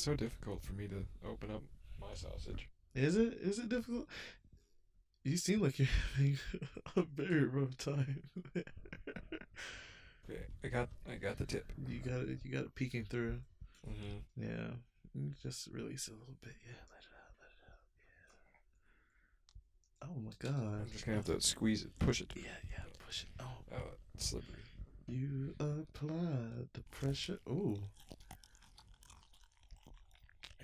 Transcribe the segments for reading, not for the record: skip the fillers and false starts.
so difficult for me to open up my sausage. Is it? Is it difficult? You seem like you're having a very rough time. Okay, I got the tip. You got it peeking through. Mm-hmm. Yeah. You just release it a little bit. Yeah, let it out. Yeah. Oh my god. I'm just gonna have to squeeze it, push it. Yeah, push it. Oh. It's slippery. You apply the pressure. Ooh.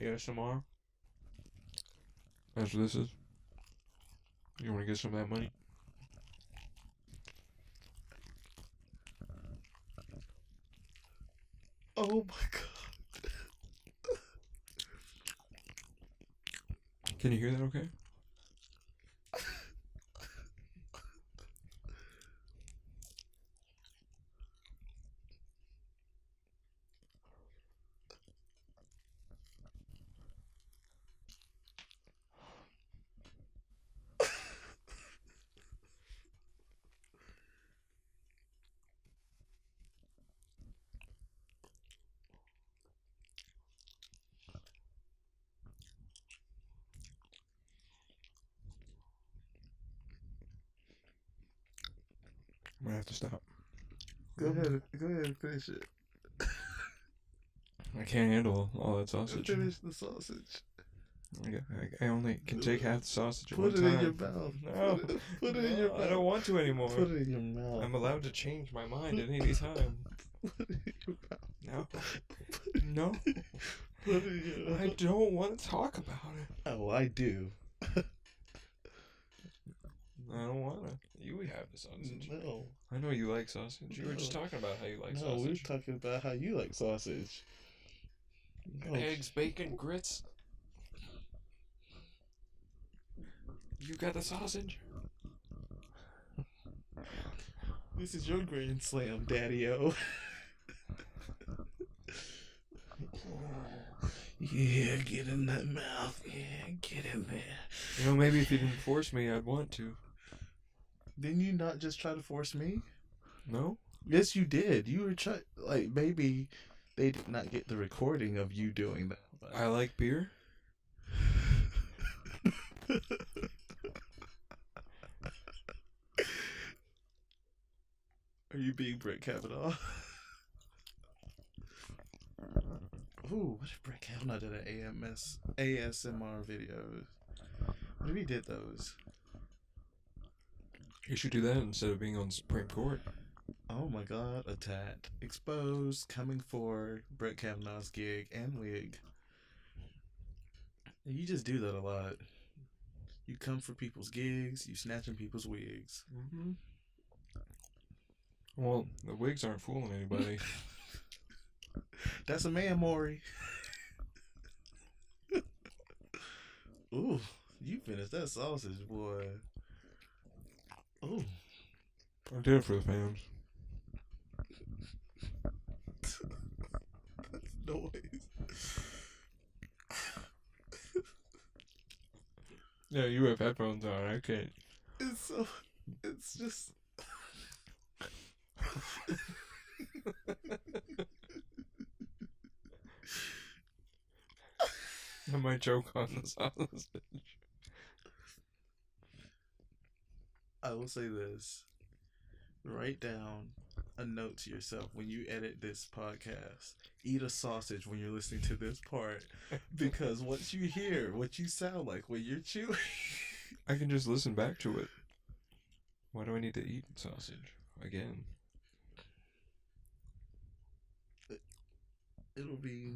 ASMR. That's what this is. You want to get some of that money? Oh my god. Can you hear that okay? I'm gonna have to stop. Go ahead and finish it. I can't handle all that sausage. Finish the sausage. I only can take half the sausage at Put one it time. in your mouth. No, Put it in your mouth. I don't want to anymore. Put it in your mouth. I'm allowed to change my mind at any time. Put it in your mouth. No. Put it in your mouth. I don't want to talk about it. Oh, I do. I don't want to. You have the sausage. No. I know you like sausage. You were just talking about how you like sausage. No, we were talking about how you like sausage. No. Eggs, bacon, grits. You got the sausage? This is your grand slam, Daddy-O. Yeah, get in that mouth. Yeah, get in there. You know, maybe if you didn't force me, I'd want to. Didn't you not just try to force me? No? Yes, you did. You were trying, like, maybe they did not get the recording of you doing that. But... I like beer. Are you being Brett Kavanaugh? Ooh, what if Brett Kavanaugh did an ASMR videos? What if he did those? You should do that instead of being on Supreme Court. Oh my god, attacked. Exposed, coming for Brett Kavanaugh's gig and wig. You just do that a lot. You come for people's gigs, you snatching people's wigs. Mm-hmm. Well, the wigs aren't fooling anybody. That's a man, Maury. Ooh, you finished that sausage, boy. Ooh. I did it for the fans. That's noise. Yeah, you have headphones on. I can't. It's just. I might choke on the sausage. I will say this. Write down a note to yourself when you edit this podcast. Eat a sausage when you're listening to this part. Because once you hear what you sound like when you're chewing. I can just listen back to it. Why do I need to eat sausage again? It'll be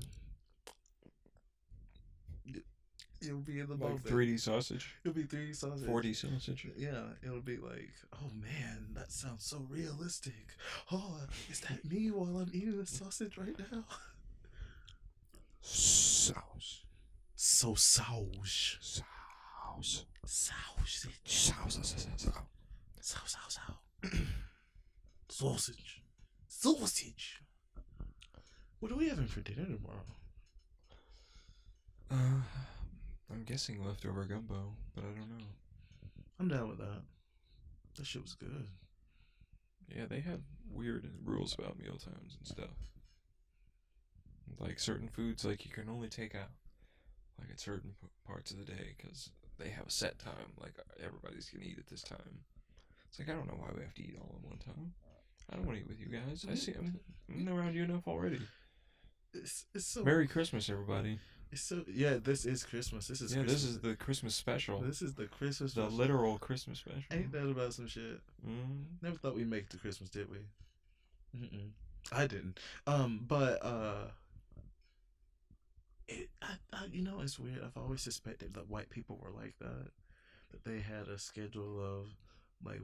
in the Like moment. 3D sausage? It'll be 3D sausage. 4D sausage? Yeah, it'll be like, oh man, that sounds so realistic. Oh, is that me while I'm eating the sausage right now? Sauce. So sausage. Sauce. Sausage. Sausage. Sausage. What are we having for dinner tomorrow? I'm guessing leftover gumbo, but I don't know. I'm down with that. That shit was good. Yeah, they have weird rules about meal times and stuff. Like certain foods, like you can only take out like at certain parts of the day because they have a set time. Like everybody's gonna eat at this time. It's like I don't know why we have to eat all at one time. I don't want to eat with you guys. I see I'm around you enough already. It's so Merry Christmas, everybody. it's so yeah. This is Christmas. This is Yeah, Christmas. this is the Christmas special. This is the Christmas. The special. literal Christmas special. Ain't that about some shit? Never thought we'd make it to Christmas, did we? Mm-mm. I didn't. But you know, it's weird. I've always suspected that white people were like that. That they had a schedule of like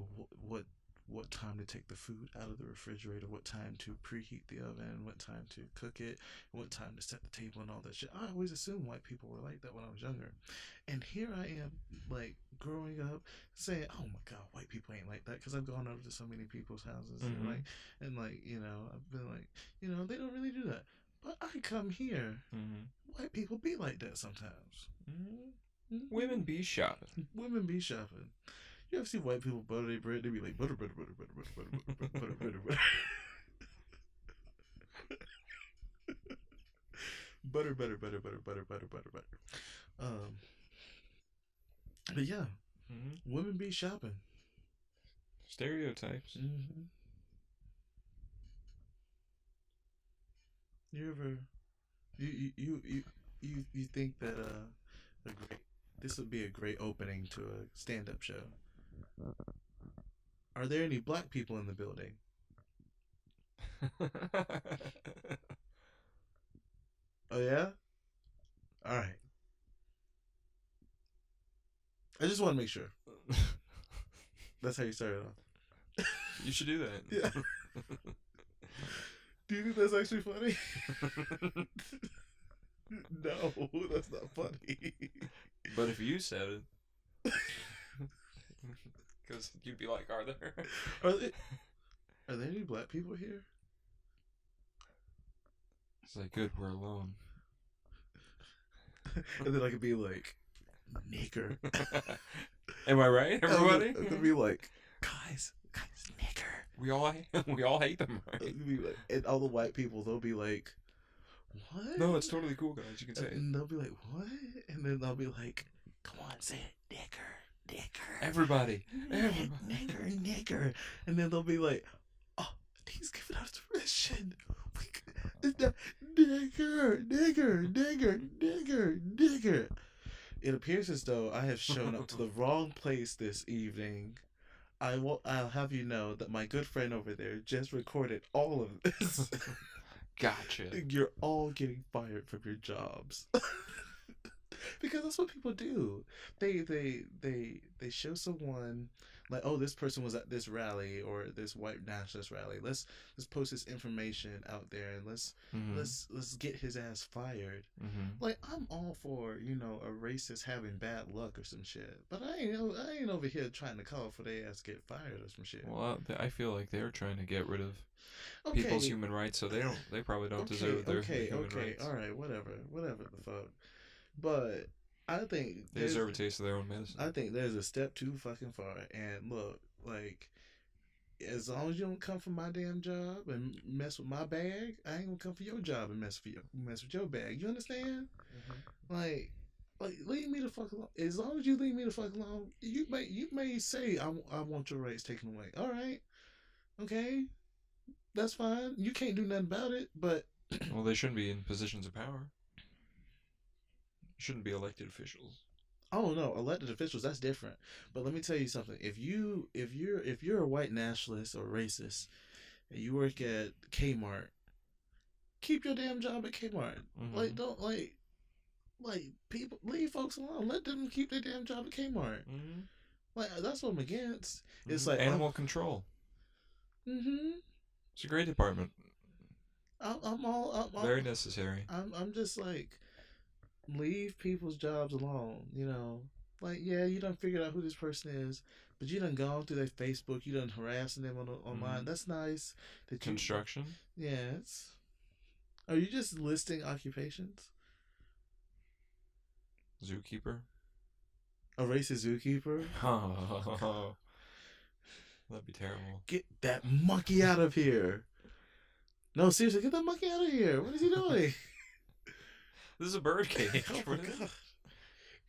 what time to take the food out of the refrigerator, what time to preheat the oven, what time to cook it, what time to set the table and all that shit. I always assumed white people were like that when I was younger. And here I am, like, growing up saying, oh my God, white people ain't like that. Because I've gone over to so many people's houses and you know, I've been like, you know, they don't really do that. But I come here, white people be like that sometimes. Women be shopping. Women be shopping. You ever see white people butter their bread? They be like butter, butter, butter, butter, butter, butter, butter, butter, butter, butter, butter, butter, butter, butter, butter, butter, butter. But yeah, women be shopping. Stereotypes. You ever, you think that this would be a great opening to a stand-up show? Are there any black people in the building? Oh yeah? Alright. I just want to make sure. That's how you started off. You should do that. Yeah. Do you think that's actually funny? No, that's not funny. But if you said it, because you'd be like, "Are there? Are there any black people here?" It's like, good, we're alone. And then I could be like, "Nigger." Am I right, everybody? I could be like, guys, nigger. We all hate them, right? Like, and all the white people, they'll be like, what? No, it's totally cool, guys. You can say it. And they'll be like, what? And then they'll be like, come on, say it, nigger. Everybody. Nigger. And then they'll be like, oh, he's giving us permission. Nigger. It appears as though I have shown up to the wrong place this evening. I'll have you know that my good friend over there just recorded all of this. Gotcha. You're all getting fired from your jobs. Because that's what people do. They show someone like, oh, this person was at this rally or this white nationalist rally. Let's post this information out there and let's get his ass fired. Like, I'm all for, you know, a racist having bad luck or some shit, but I ain't over here trying to call for their ass to get fired or some shit. Well, I feel like they're trying to get rid of people's human rights, so they probably don't deserve their human rights. All right, whatever the fuck. But I think they deserve a taste of their own medicine. I think there's a step too fucking far. And look, like, as long as you don't come for my damn job and mess with my bag, I ain't gonna come for your job and mess with your bag. You understand? Like leave me the fuck alone. As long as you leave me the fuck alone, you may say I want your rights taken away. All right, okay, that's fine. You can't do nothing about it. But well, they shouldn't be in positions of power. Shouldn't be elected officials. Oh no, elected officials, that's different. But let me tell you something. If you're a white nationalist or racist and you work at Kmart, keep your damn job at Kmart. Like, don't like people, leave folks alone. Let them keep their damn job at Kmart. Like, that's what I'm against. It's like animal control. It's a great department. I'm very necessary. I'm just like, leave people's jobs alone, you know. Like, yeah, you done figured out who this person is, but you done gone through their Facebook, you done harassing them online. That's nice. Construction? Yes. Are you just listing occupations? Zookeeper? A racist zookeeper? Oh, that'd be terrible. Get that monkey out of here. No, seriously, get that monkey out of here. What is he doing? This is a bird cage. Oh my What is it? god!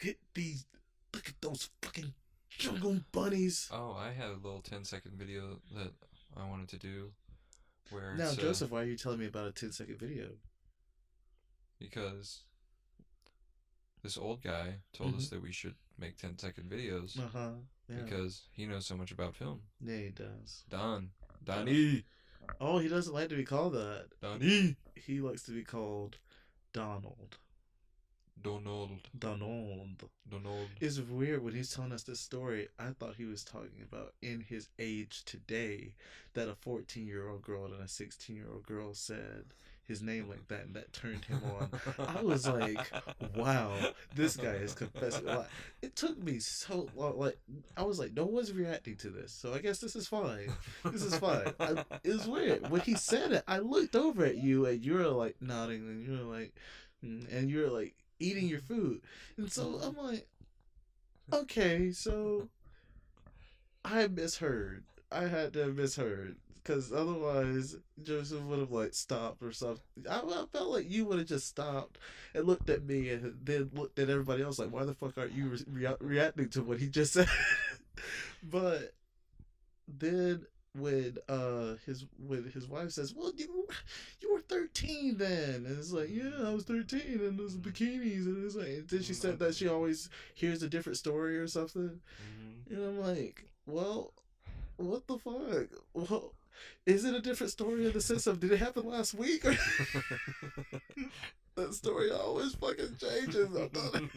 Get these. Look at those fucking jungle bunnies. Oh, I had a little 10-second video that I wanted to do where Now, it's Joseph, why are you telling me about a 10-second video? because this old guy told us that we should make 10-second videos Uh huh. Yeah. because he knows so much about film. Yeah, he does. Donnie, Oh, he doesn't like to be called that. Donnie, He likes to be called Donald. Donald. Donald. It's weird when he's telling us this story. I thought he was talking about in his age today that a 14-year-old girl and a 16-year-old girl said his name like that, and that turned him on. I was like, wow, this guy is confessing. Like, it took me so long. Like, I was like, no one's reacting to this, so I guess this is fine. This is fine. It was weird. When he said it, I looked over at you, and you were like nodding, and you were like, and you're like eating your food. And so I'm like, okay, so I misheard. I had to have misheard. Because otherwise, Joseph would have like stopped or something. I felt like you would have just stopped and looked at me and then looked at everybody else like, why the fuck aren't you reacting to what he just said? But then when his wife says, well, you were 13 then, and it's like, yeah, I was 13 and there's bikinis, and it's like, and then she said that she always hears a different story or something, and I'm like, well, what the fuck? Well, is it a different story in the sense of did it happen last week? Or that story always fucking changes. The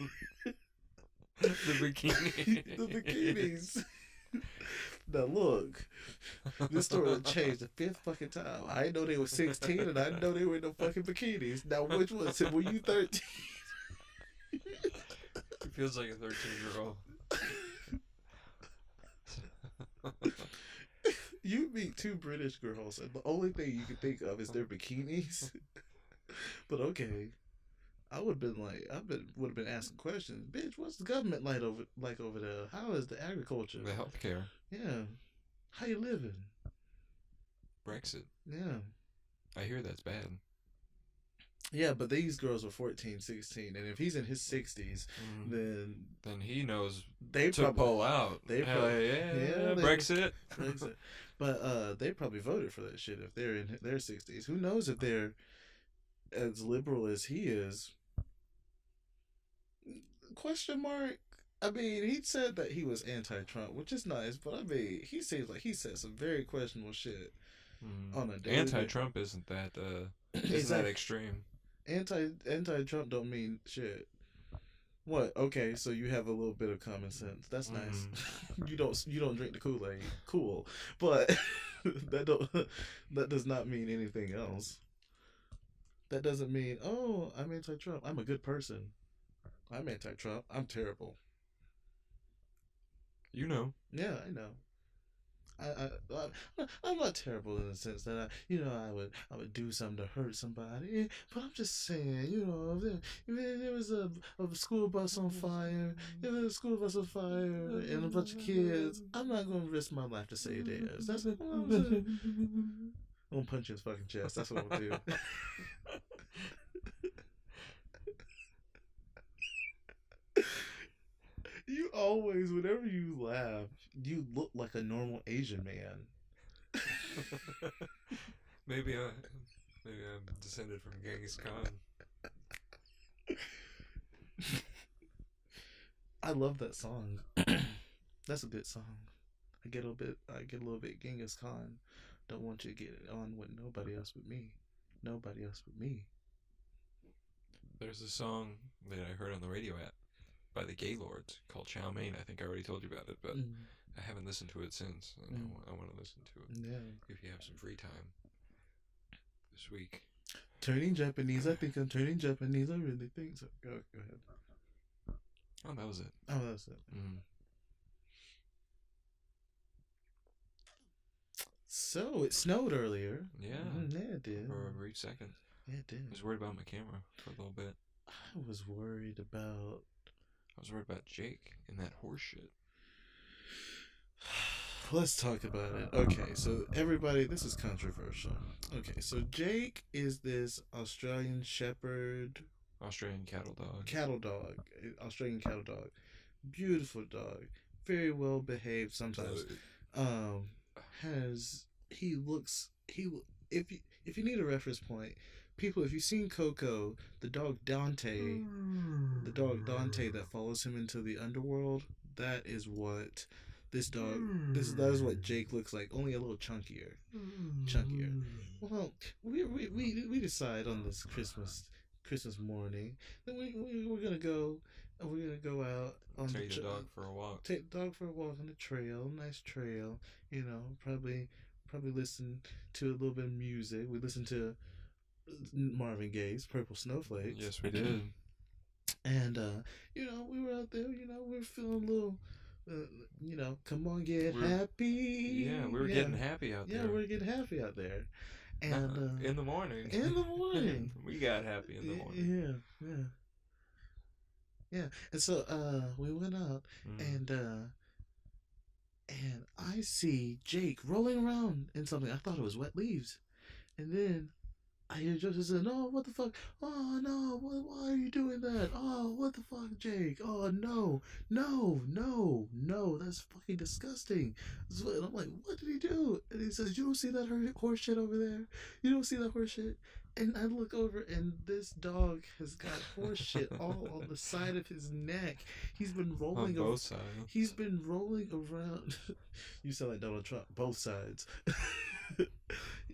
bikini. The bikinis. Now look, this story will change the fifth fucking time. I didn't know they were 16 and I didn't know they were in no fucking bikinis. Now which one? Were you 13? It feels like a 13-year-old. You meet two British girls and the only thing you can think of is their bikinis. But okay. I would have been like, would have been asking questions. Bitch, what's the government like over there? How is the agriculture? The healthcare. Yeah. How you living? Brexit. Yeah. I hear that's bad. Yeah, but these girls were 14, 16, and if he's in his 60s, then he knows they to pull out. They probably Brexit. Brexit. But they probably voted for that shit if they're in their 60s. Who knows if they're as liberal as he is? Question mark. I mean, he said that he was anti-Trump, which is nice, but I mean, he seems like he said some very questionable shit on a daily. Anti-Trump isn't that that extreme. Anti-Trump don't mean shit. What? Okay, so you have a little bit of common sense. That's nice. You don't drink the Kool-Aid. Cool, but that does not mean anything else. That doesn't mean, oh, I'm anti-Trump. I'm a good person. I'm anti-Trump. I'm terrible. You know. Yeah, I know. I'm not terrible in the sense that I would do something to hurt somebody, but I'm just saying, if there was a school bus on fire, and a bunch of kids, I'm not gonna risk my life to save theirs. That's what I'm saying. I'm gonna punch you in his fucking chest. That's what I'm gonna do. You always, whenever you laugh, you look like a normal Asian man. Maybe I'm descended from Genghis Khan. I love that song. That's a good song. I get a little bit Genghis Khan. Don't want you to get it on with nobody else but me. Nobody else but me. There's a song that I heard on the radio app by the Gaylords called Chow Mein. I think I already told you about it, but I haven't listened to it since. I want to listen to it. Yeah. If you have some free time this week. Turning Japanese. I think I'm turning Japanese. I really think so. Go ahead. Oh, that was it. So it snowed earlier. Yeah. Yeah, it did. For a brief second. Yeah, it did. I was worried about my camera for a little bit. I was worried about Jake and that horse shit. Let's talk about it. Okay, so everybody, this is controversial. Okay, so Jake is this Australian Shepherd Australian cattle dog. Cattle dog, Australian cattle dog, beautiful dog, very well behaved. Sometimes, um, has he looks he if you need a reference point, people, if you've seen Coco, the dog Dante that follows him into the underworld, that is what this dog that is what Jake looks like, only a little chunkier. Well, we decide on this Christmas morning that we're gonna go, we're gonna go out on Take the dog for a walk. take the dog for a walk on the trail, nice trail. You know, probably listen to a little bit of music. We listened to Marvin Gaye's "Purple Snowflakes." Yes, we did. And you know, we were out there. You know, we were feeling a little. You know, come on, get happy. Yeah, we were getting happy out there. Yeah, we were getting happy out there. And in the morning. In the morning. We got happy in the morning. Yeah. And so we went out and I see Jake rolling around in something. I thought it was wet leaves. And then I hear Joseph say, "No, what the fuck? Oh no, why are you doing that? Oh, what the fuck, Jake? Oh no, that's fucking disgusting." And I'm like, "What did he do?" And he says, "You don't see that horse shit over there? You don't see that horse shit?" And I look over, and this dog has got horse shit all on the side of his neck. He's been rolling on both sides. He's been rolling around. You sound like Donald Trump. Both sides.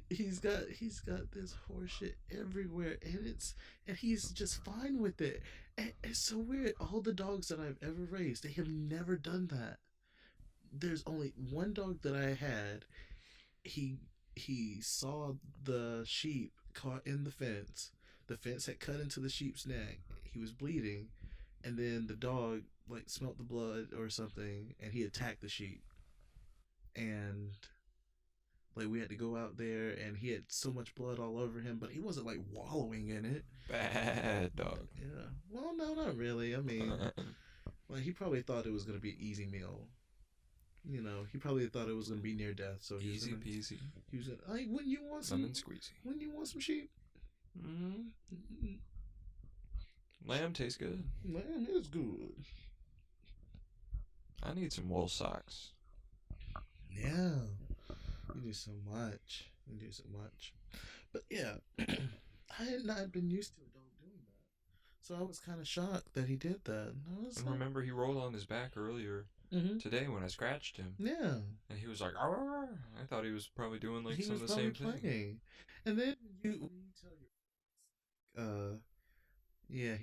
He's got this horseshit everywhere, and he's just fine with it. And it's so weird. All the dogs that I've ever raised, they have never done that. There's only one dog that I had. He saw the sheep caught in the fence. The fence had cut into the sheep's neck. He was bleeding, and then the dog like smelt the blood or something, and he attacked the sheep. And like we had to go out there, and he had so much blood all over him, but he wasn't like wallowing in it. Bad dog. Yeah. Well, no, not really. I mean, like he probably thought it was gonna be an easy meal. You know, he probably thought it was gonna be near death. So easy peasy. He was like, "When you want some lemon squeezy? When you want some sheep?" Lamb tastes good. Lamb is good. I need some wool socks. Yeah. You do so much. But yeah, I had not been used to a dog doing that. So I was kind of shocked that he did that. And remember, he rolled on his back earlier today when I scratched him. Yeah. And he was like, "Arr!" I thought he was probably doing like some of the same thing. And then when you tell your yeah.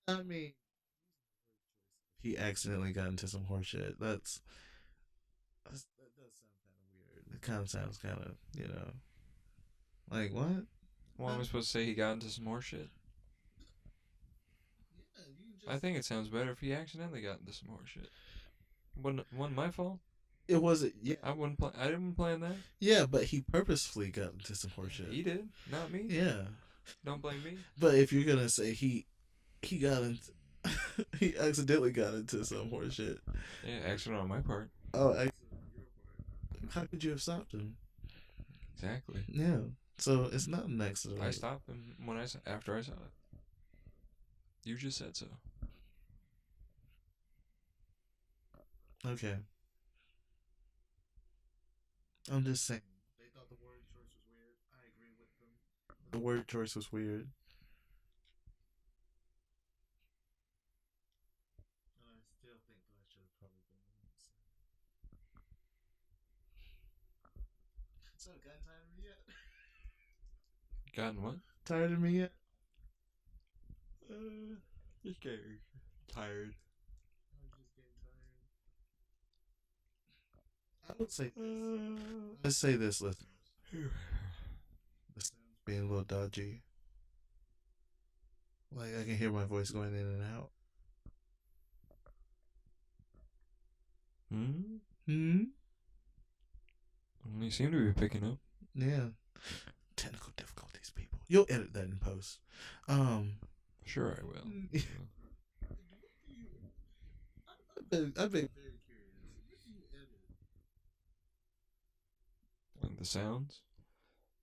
I mean, he accidentally got into some horse shit. That does sound kind of weird. It kind of sounds kind of, you know, like what? Well, am I supposed to say he got into some more shit? Yeah, I think it sounds better if he accidentally got into some more shit. Wasn't my fault. It wasn't. Yeah, I didn't plan that. Yeah, but he purposefully got into some horse shit. He did, not me. Yeah. Don't blame me. But if you're gonna say he got into he accidentally got into some horse shit. Yeah, accident on my part. Oh, accident on your part. How could you have stopped him? Exactly. Yeah. So it's not an accident. I stopped him after I saw it. You just said so. Okay. I'm just saying. They thought the word choice was weird. I agree with them. The word choice was weird. And I still think that I should have probably been the one to say. So, gotten tired of me yet? Gotten what? Tired of me yet? Just getting tired. I'm just getting tired. I would say this. Let's say this, listeners. The sound's being a little dodgy. Like I can hear my voice going in and out. You seem to be picking up. Yeah. Technical difficulties, people. You'll edit that in post. Sure I will. I've been very curious. What do you edit? The sounds?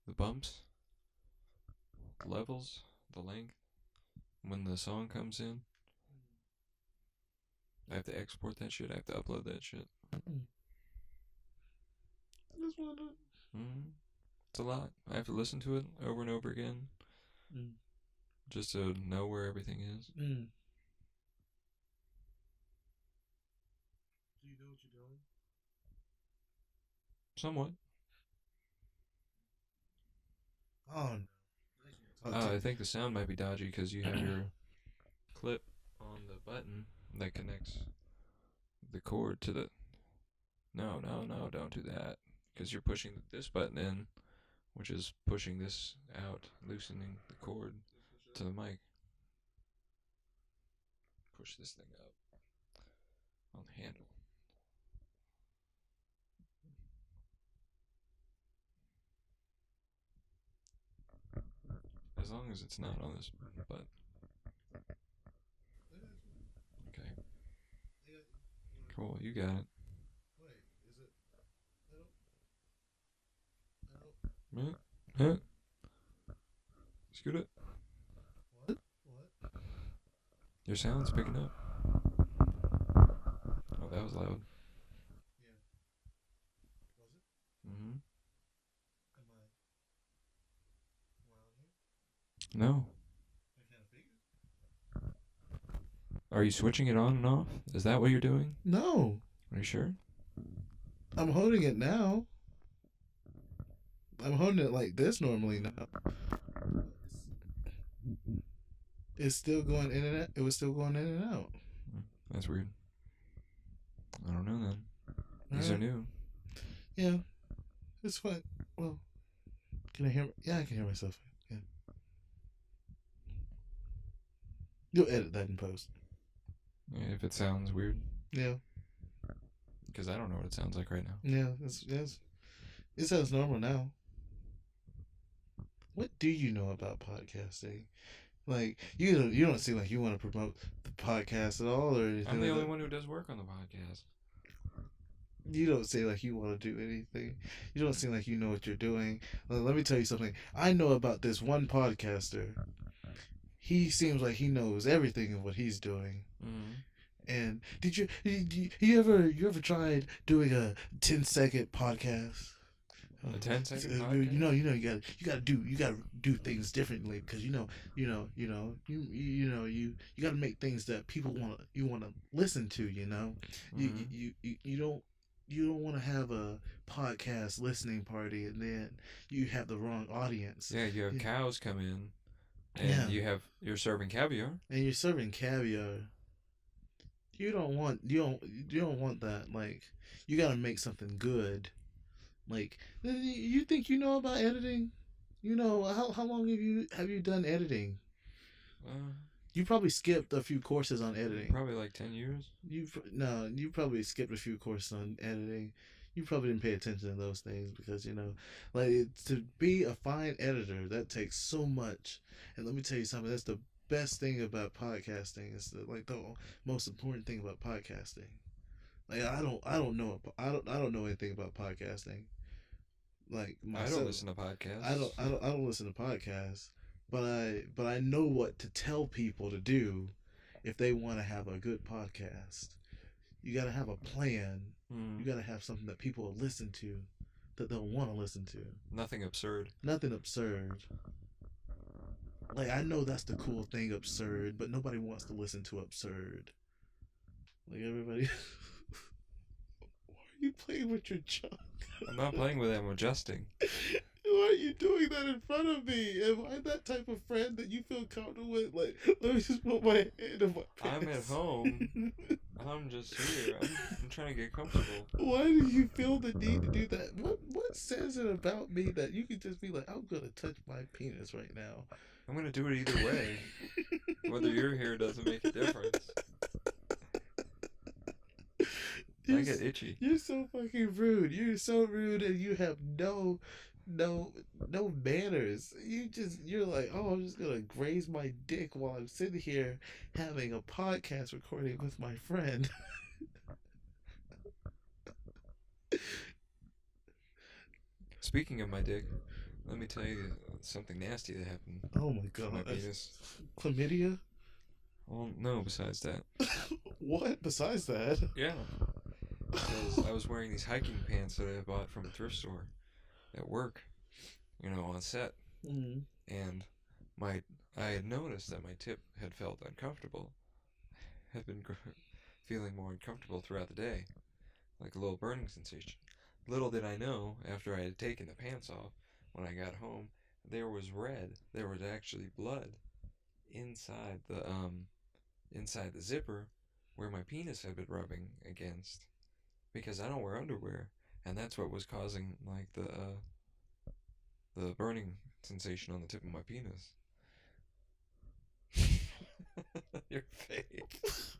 The bumps? levels, the length. When the song comes in, I have to export that shit. I have to upload that shit. Just wanna. It's a lot. I have to listen to it over and over again just to know where everything is. Do you know what you're doing? Somewhat. Oh no. I think the sound might be dodgy because you have your clip on the button that connects the cord to the. No, don't do that. Because you're pushing this button in, which is pushing this out, loosening the cord to the mic. Push this thing up on the handle. As long as it's not on this button. Okay. Cool, you got it. Wait, is it? I don't. Huh? Scoot it. What? Your sound's picking up. Oh, that was loud. Yeah. Was it? Mm-hmm. Am I on here? No. I can't figure. Are you switching it on and off? Is that what you're doing? No. Are you sure? I'm holding it now. I'm holding it like this normally now. It's still going in and out. It was still going in and out. That's weird. I don't know then. These are new. Yeah. It's fine. Well, can I hear? Yeah, I can hear myself. Yeah. You'll edit that in post. Yeah, if it sounds weird. Yeah. Because I don't know what it sounds like right now. Yeah. It sounds normal now. What do you know about podcasting? Like you don't seem like you want to promote the podcast at all or anything. I'm the only one who does work on the podcast. You don't seem like you want to do anything. You don't seem like you know what you're doing. Let me tell you something. I know about this one podcaster. He seems like he knows everything of what he's doing. Mm-hmm. And did you ever tried doing a 10-second podcast? A 10-second podcast? You gotta do things differently because you gotta make things that people wanna listen to. You don't want to have a podcast listening party and then you have the wrong audience. Yeah, you have cows come in, and you're serving caviar. And you're serving caviar. You don't want that. Like, you gotta make something good. Like, you think you know about editing? You know how long have you done editing? You probably skipped a few courses on editing. Probably like 10 years. You probably skipped a few courses on editing. You probably didn't pay attention to those things because to be a fine editor that takes so much. And let me tell you something. That's the best thing about podcasting. It's the most important thing about podcasting. Like I don't know anything about podcasting. Like myself, I don't listen to podcasts. I don't listen to podcasts, but I know what to tell people to do if they want to have a good podcast. You got to have a plan. You got to have something that people will listen to, that they'll want to listen to. Nothing absurd. Like, I know that's the cool thing, absurd, but nobody wants to listen to absurd. Like, everybody... Why are you playing with your junk? I'm not playing with it, I'm adjusting. Why are you doing that in front of me? Am I that type of friend that you feel comfortable with? Like, let me just put my hand in my pants. I'm at home. I'm just here. I'm trying to get comfortable. Why do you feel the need to do that? What says it about me that you can just be like, I'm going to touch my penis right now? I'm going to do it either way. Whether you're here doesn't make a difference. I get itchy. You're so fucking rude. You're so rude and you have no manners. You're like, oh, I'm just gonna graze my dick while I'm sitting here having a podcast recording with my friend. Speaking of my dick, let me tell you something nasty that happened Oh my to my god. penis. Chlamydia? Well, no, besides that. What besides that? Yeah. Because I was wearing these hiking pants that I bought from a thrift store at work, on set. Mm. And my I had noticed that my tip had felt uncomfortable, had been feeling more uncomfortable throughout the day, like a little burning sensation. Little did I know, after I had taken the pants off, when I got home, there was red. There was actually blood inside the zipper where my penis had been rubbing against, because I don't wear underwear, and that's what was causing like the burning sensation on the tip of my penis. Your face.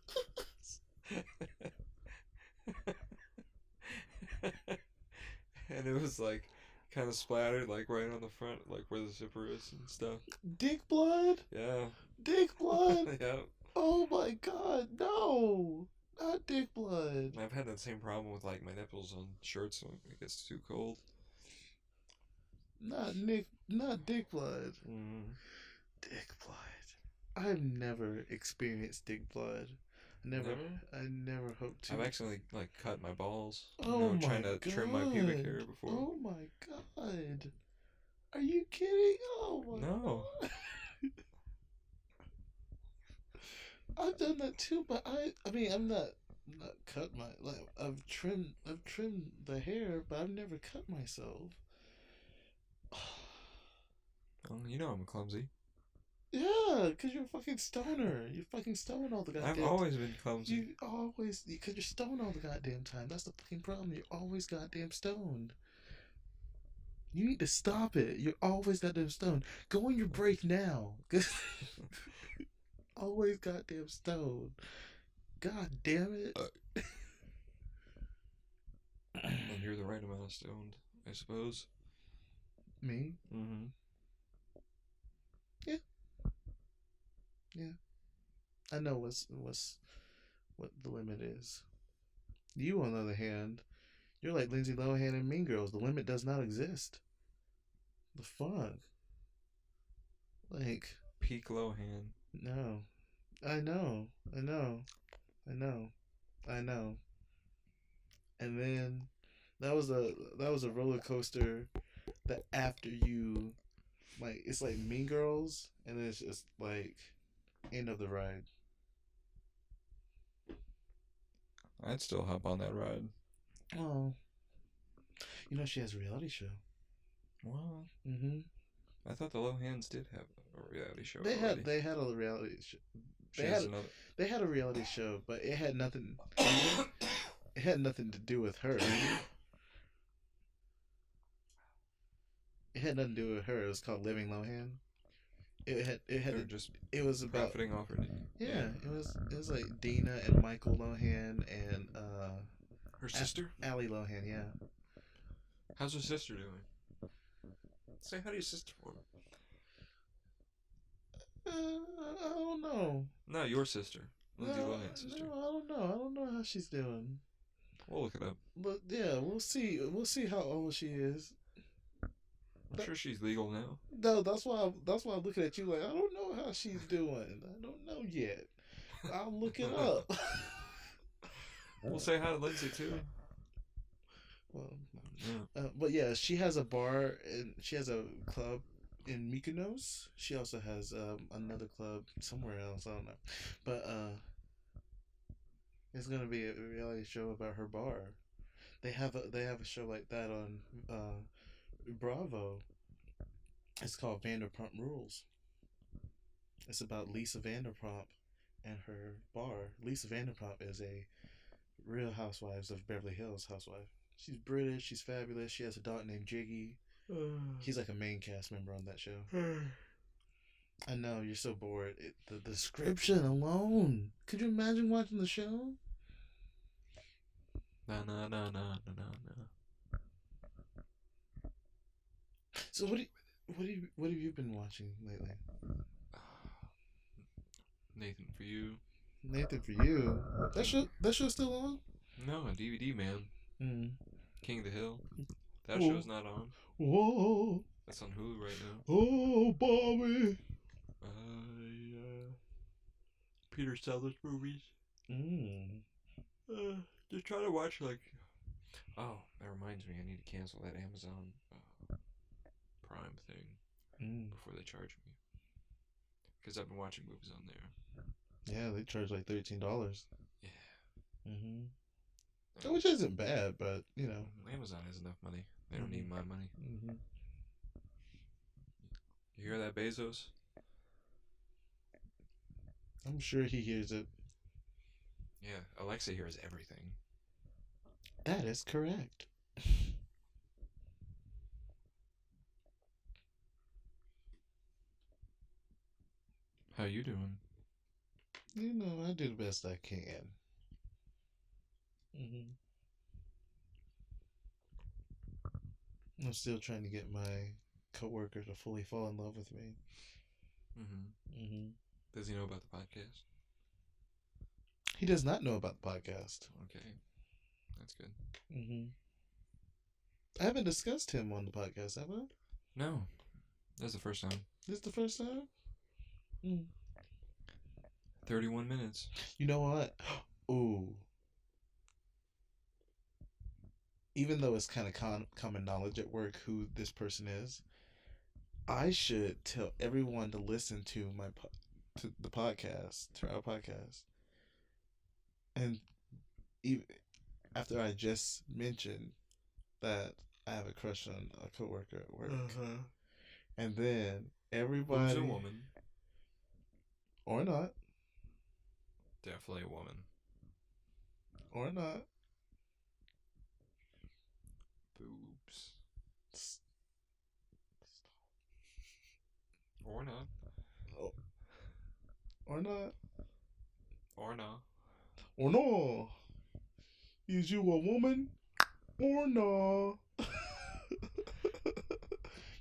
And it was like kind of splattered like right on the front, like where the zipper is and stuff. Dick blood? Yeah. Dick blood? Yeah. Oh my god, no! Not dick blood. I've had that same problem with like my nipples on shirts when it gets too cold. Not dick blood. Mm. Dick blood. I've never experienced dick blood. Never? I never hope to. I've actually like cut my balls, Oh my trying to trim my pubic hair god. before. Oh my god. Are you kidding? Oh my No. god. I've done that too, but I mean I'm not cut my like I've trimmed the hair, but I've never cut myself. Well, I'm clumsy. Yeah, because you're a fucking stoner. You're fucking stoned all the goddamn I've always been clumsy. You always, because you're stoned all the goddamn time. That's the fucking problem. You're always goddamn stoned. You need to stop it. You're always goddamn stoned. Go on your break now. Always goddamn stoned. God damn it. And you're the right amount of stoned, I suppose. Me? Mm-hmm. Yeah. Yeah. I know what the limit is. You, on the other hand, you're like Lindsay Lohan and Mean Girls. The limit does not exist. The fuck? Like, Peak Lohan. no. I know. And then that was a roller coaster that after you like it's like Mean Girls and then it's just like end of the ride. I'd still hop on that ride. Oh. She has a reality show. Well, Mm-hmm. I thought the Lohans did have a reality show They already. had a reality show. She has another. They had a reality show, but it had nothing to do with her. It had nothing to do with her. It was called Living Lohan. They're just it was about profiting off her. yeah, it was like Dina and Michael Lohan and Her sister? Allie Lohan, yeah. How's her sister doing? Say hi to your sister for me. I don't know. No, your sister. Lindsay Lohan's sister. No, I don't know. I don't know how she's doing. We'll look it up. But yeah, we'll see. We'll see how old she is. I'm sure she's legal now. No, that's why I'm looking at you like I don't know how she's doing. I don't know yet. I'll look it up. We'll say hi to Lindsay too. Well, Yeah. but yeah, she has a bar and she has a club in Mykonos. She also has another club somewhere else. I don't know, but it's gonna be a reality show about her bar. They have a show like that on Bravo. It's called Vanderpump Rules. It's about Lisa Vanderpump and her bar. Lisa Vanderpump is a Real Housewives of Beverly Hills housewife. She's British. She's fabulous. She has a dog named Jiggy. He's like a main cast member on that show. I know you're so bored. The description alone. Could you imagine watching the show? No. So what have you been watching lately? Nathan for you. Nathan for you. That show's still on? No, a DVD man. Mm. King of the Hill. That Whoa. show's not on. Whoa. That's on Hulu right now. Oh, Bobby. Peter Sellers movies. Mm. Just try to watch like. Oh, that reminds me. I need to cancel that Amazon Prime thing Mm. before they charge me. Because I've been watching movies on there. Yeah, they charge like $13. Yeah. Mm-hmm. Which isn't bad, but you know. Amazon has enough money. They don't need my money. Mm-hmm. You hear that, Bezos? I'm sure he hears it. Yeah, Alexa hears everything. That is correct. How you doing? You know, I do the best I can. Mm-hmm. I'm still trying to get my coworker to fully fall in love with me. Mm-hmm. Mm-hmm. Does he know about the podcast? He does not know about the podcast. Okay, that's good. Mm-hmm. I haven't discussed him on the podcast, have I? No, that's the first time. This is the first time? 31 minutes. You know what? Ooh. Even though it's kind of common knowledge at work who this person is, I should tell everyone to listen to to the podcast, to our podcast. And even after I just mentioned that I have a crush on a coworker at work, and then everybody, Who's a woman? or not, Definitely a woman. or not, Boobs. Or not. oh, or not, Or not. or no, is you a woman or no?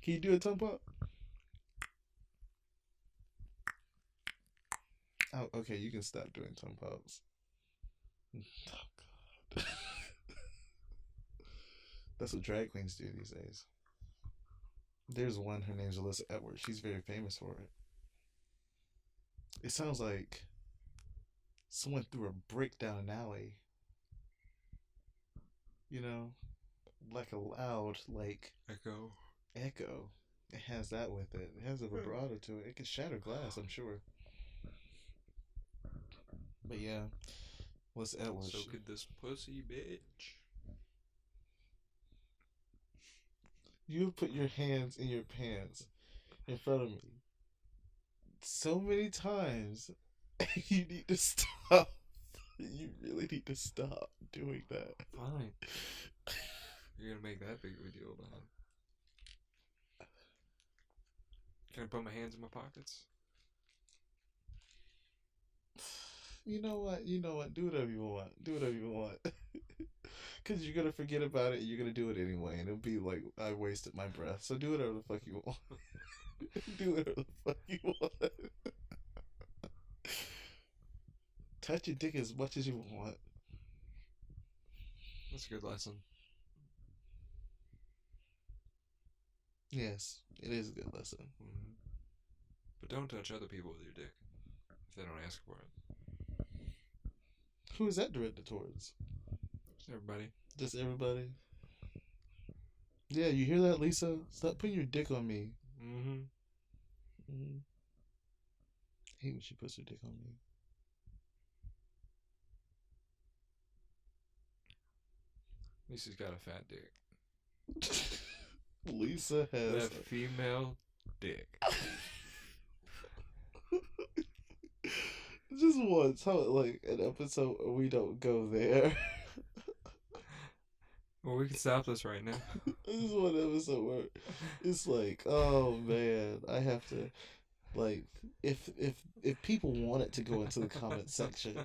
Can you do a tongue pop? Oh, okay, you can stop doing tongue pops. Oh God, that's what drag queens do these days. There's one, her name's Alyssa Edwards. She's very famous for it. It sounds like someone threw a brick down an alley. You know, like a loud, like Echo. echo. It has that with it. It has a vibrato to it. It can shatter glass, I'm sure. But yeah, Alyssa Edwards. So could this pussy bitch. You put your hands in your pants in front of me so many times. You need to stop. You really need to stop doing that. Fine. You're gonna make that big of a deal about it. Can I put my hands in my pockets? You know what? You know what? Do whatever you want. Do whatever you want. Because you're going to forget about it and you're going to do it anyway. And it'll be like, I wasted my breath. So do whatever the fuck you want. Do whatever the fuck you want. Touch your dick as much as you want. That's a good lesson. Yes, it is a good lesson. Mm-hmm. But don't touch other people with your dick if they don't ask for it. Who is that directed towards? Just everybody. Just everybody? Yeah, you hear that, Lisa? Stop putting your dick on me. Mm-hmm. Mm-hmm. I hate when she puts her dick on me. Lisa's got a fat dick. Lisa has That female dick. Just once, how like an episode where we don't go there. Well, we can stop this right now. This is one episode where it's like, oh man, I have to, like, if people wanted to go into the comment section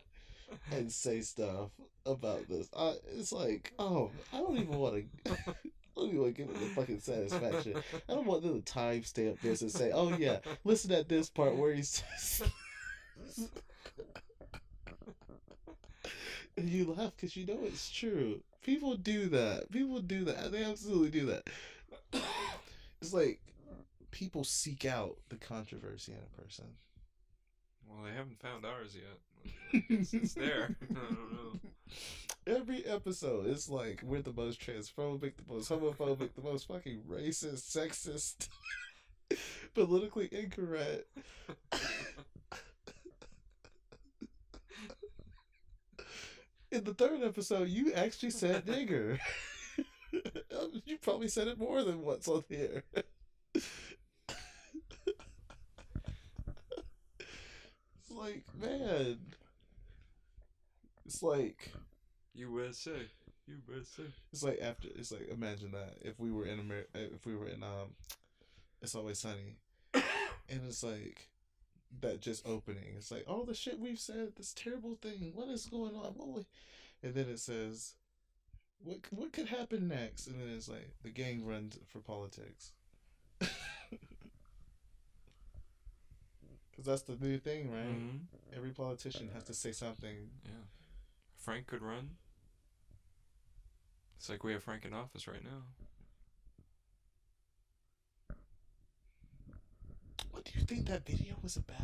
and say stuff about this, it's like, oh, I don't even want to. I don't even want to give it the fucking satisfaction. I don't want them to timestamp this and say, oh yeah, listen at this part where he says. And you laugh because you know it's true. People do that. People do that. They absolutely do that. It's like people seek out the controversy in a person. Well, they haven't found ours yet. Like, it's there. I don't know. Every episode, it's like we're the most transphobic, the most homophobic, the most fucking racist, sexist, politically incorrect. In the third episode, you actually said nigger. You probably said it more than once on here. It's like, man. It's like USA. USA. it's like after it's like imagine that if we were in America, if we were in It's Always Sunny, and it's like that just opening. It's like all the shit we've said, this terrible thing. What is going on? And then it says, what could happen next? And then it's like the gang runs for politics. Because that's the new thing, right? Mm-hmm. Every politician has to say something. Yeah. Frank could run. It's like we have Frank in office right now. What do you think that video was about?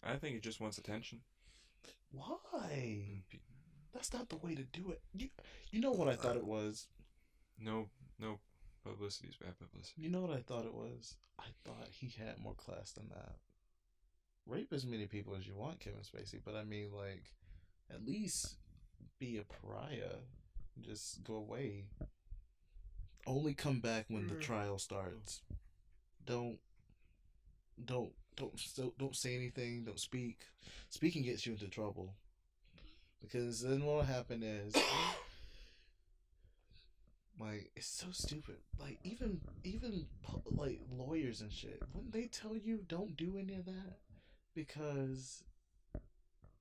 I think he just wants attention. Why? That's not the way to do it. You know what I thought it was? No publicity is bad publicity. You know what I thought it was? I thought he had more class than that. Rape as many people as you want, Kevin Spacey, but I mean, like, at least be a pariah. Just go away. Only come back when the trial starts. Don't say anything. Don't speak. Speaking gets you into trouble. Because then what'll happen is, like, it's so stupid. Like, even like lawyers and shit, wouldn't they tell you don't do any of that? Because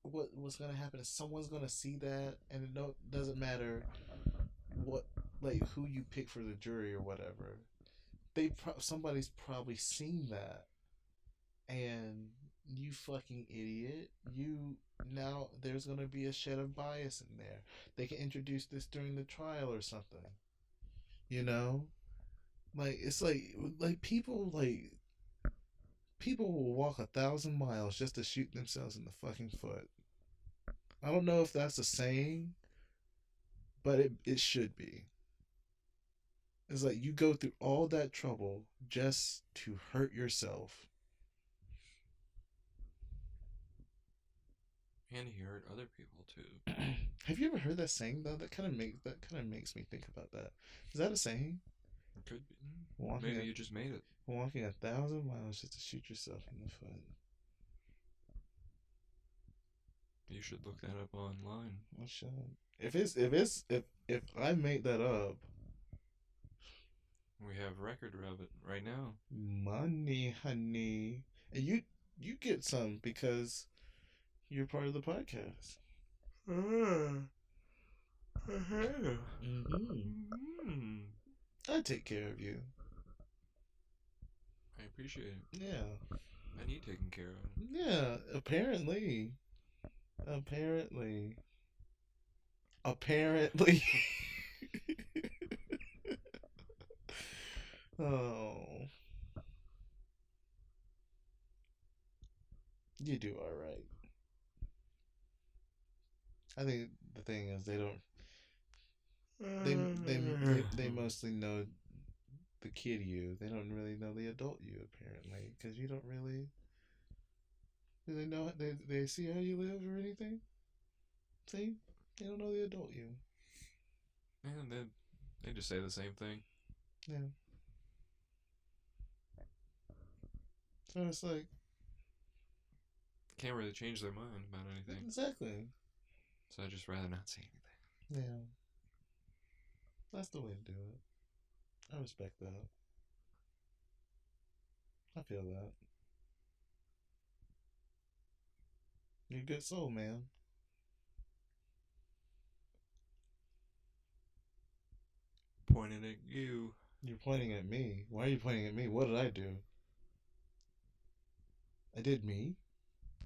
what's gonna happen is someone's gonna see that, and it doesn't matter what, like, who you pick for the jury or whatever. Somebody's probably seen that, and you fucking idiot, now there's gonna be a shed of bias in there. They can introduce this during the trial or something. You know, like it's like people will walk 1,000 miles just to shoot themselves in the fucking foot. I don't know if that's a saying, but it should be. It's like you go through all that trouble just to hurt yourself. And he hurt other people too. Have you ever heard that saying though? That kind of makes me think about that. Is that a saying? It could be. Maybe you just made it. Walking 1,000 miles just to shoot yourself in the foot. You should look that up online. I should. If I made that up, we have record of it right now. Money, honey, and you get some because you're part of the podcast. Mm-hmm. I take care of you. I appreciate it. Yeah. I need taken care of. Yeah, apparently. Oh. You do alright. I think the thing is they mostly know the kid you. They don't really know the adult you, apparently, because you don't really. Do they know? They see how you live or anything? See, they don't know the adult you. And they just say the same thing. Yeah. So it's like can't really change their mind about anything. Exactly. So I'd just rather not say anything. Yeah. That's the way to do it. I respect that. I feel that. You're a good soul, man. Pointing at you. You're pointing at me. Why are you pointing at me? What did I do? I did me.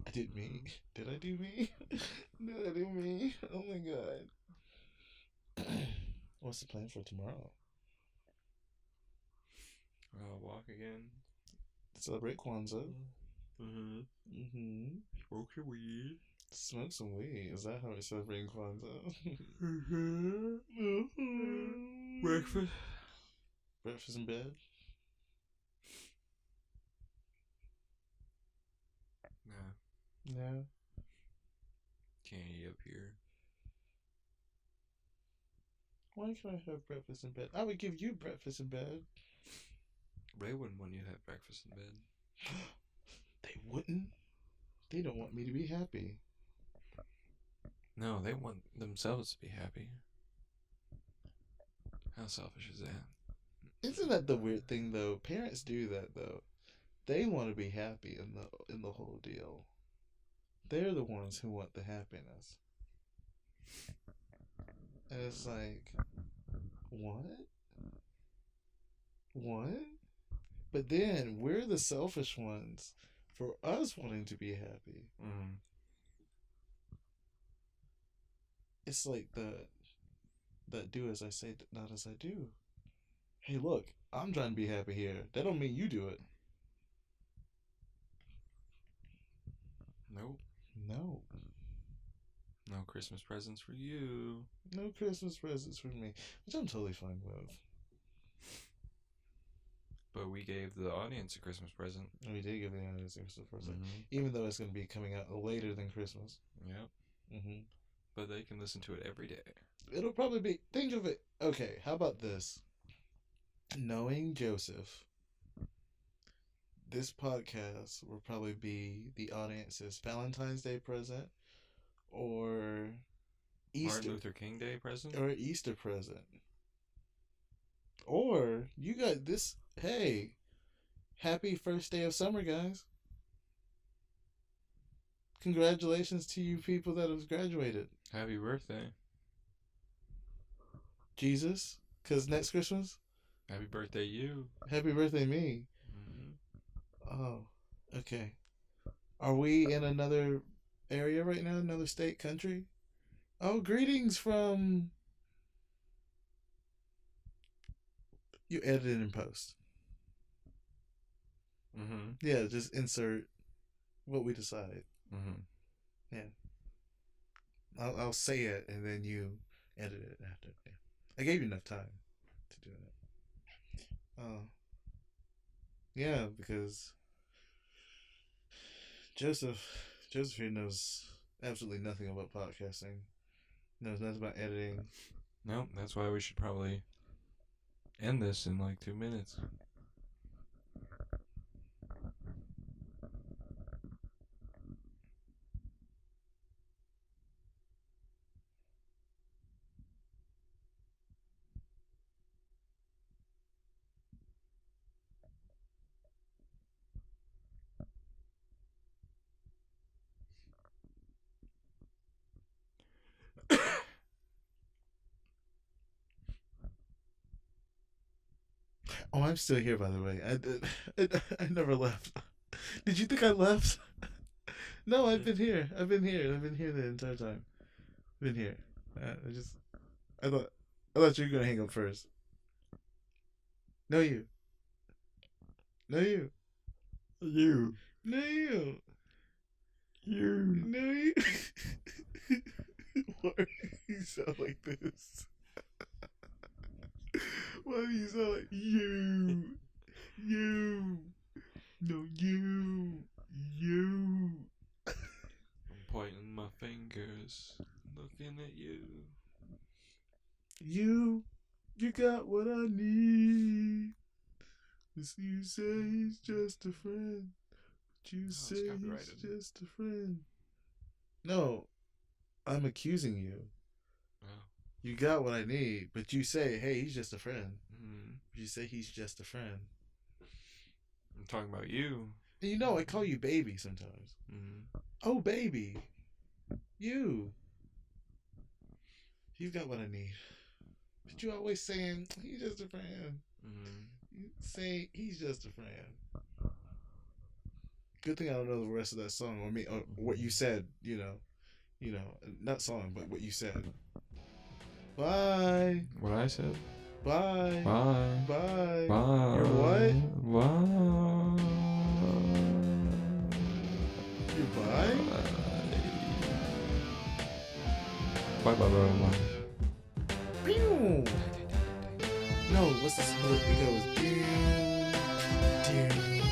I did me. Did I do me? Did I do me? Oh my god. What's the plan for tomorrow? Walk again. Celebrate Kwanzaa. Mm-hmm. Smoke your weed. Smoke some weed. Is that how we're celebrating Kwanzaa? Breakfast. Breakfast in bed? Nah, No. can't eat up here. Why can't I have breakfast in bed? I would give you breakfast in bed. They wouldn't want you to have breakfast in bed. They wouldn't? They don't want me to be happy. No, they want themselves to be happy. How selfish is that? Isn't that the weird thing though? Parents do that though. They want to be happy in the whole deal. They're the ones who want the happiness. And it's like, what? What? But then we're the selfish ones for us wanting to be happy. Mm. It's like that do as I say, not as I do. Hey, look, I'm trying to be happy here. That don't mean you do it. Nope. No. No Christmas presents for you. No Christmas presents for me, which I'm totally fine with. But we gave the audience a Christmas present. We did give the audience a Christmas present, Mm-hmm. even though it's going to be coming out later than Christmas. Yep. Mm-hmm. But they can listen to it every day. It'll probably be. Think of it. Okay, how about this? Knowing Joseph, this podcast will probably be the audience's Valentine's Day present or Easter Martin Luther King Day present. or Easter present. Or you got this. Hey, happy first day of summer, guys! Congratulations to you people that have graduated. Happy birthday. Jesus, because next Christmas. Happy birthday, you. Happy birthday, me. Mm-hmm. Oh, okay. Are we in another area right now? Another state, country? Oh, greetings from. You edited in post. Mm-hmm. Yeah, just insert what we decide. Mm-hmm. Yeah. I'll say it and then you edit it after. Yeah. I gave you enough time to do that. Yeah, because Joseph here knows absolutely nothing about podcasting. Knows nothing about editing. Nope, that's why we should probably end this in like 2 minutes. Oh, I'm still here, by the way. I never left. Did you think I left? No, I've been here. I've been here. I've been here the entire time. Been here. I thought you were gonna hang up first. No, you. No, you. You. No, you. You. No, you. Why do you sound like this? Why do you sound like you? You. No, you. You. I'm pointing my fingers, looking at you. You got what I need. You say he's just a friend. But you say he's copyrighted. just a friend. No, I'm accusing you. Oh. You got what I need, but you say, hey, he's just a friend. Mm-hmm. You say he's just a friend. I'm talking about you. And you know, I call you baby sometimes. Mm-hmm. Oh, baby. You got what I need. But you always saying, he's just a friend. Mm-hmm. You say, he's just a friend. Good thing I don't know the rest of that song, or what you said. You know, not song, but what you said. Bye. What I said. Bye. Bye. Bye. Bye. You're what? Bye. You bye? Bye. Bye. Bye. Bye. Pew. No, what's this? It goes. Pew. Pew.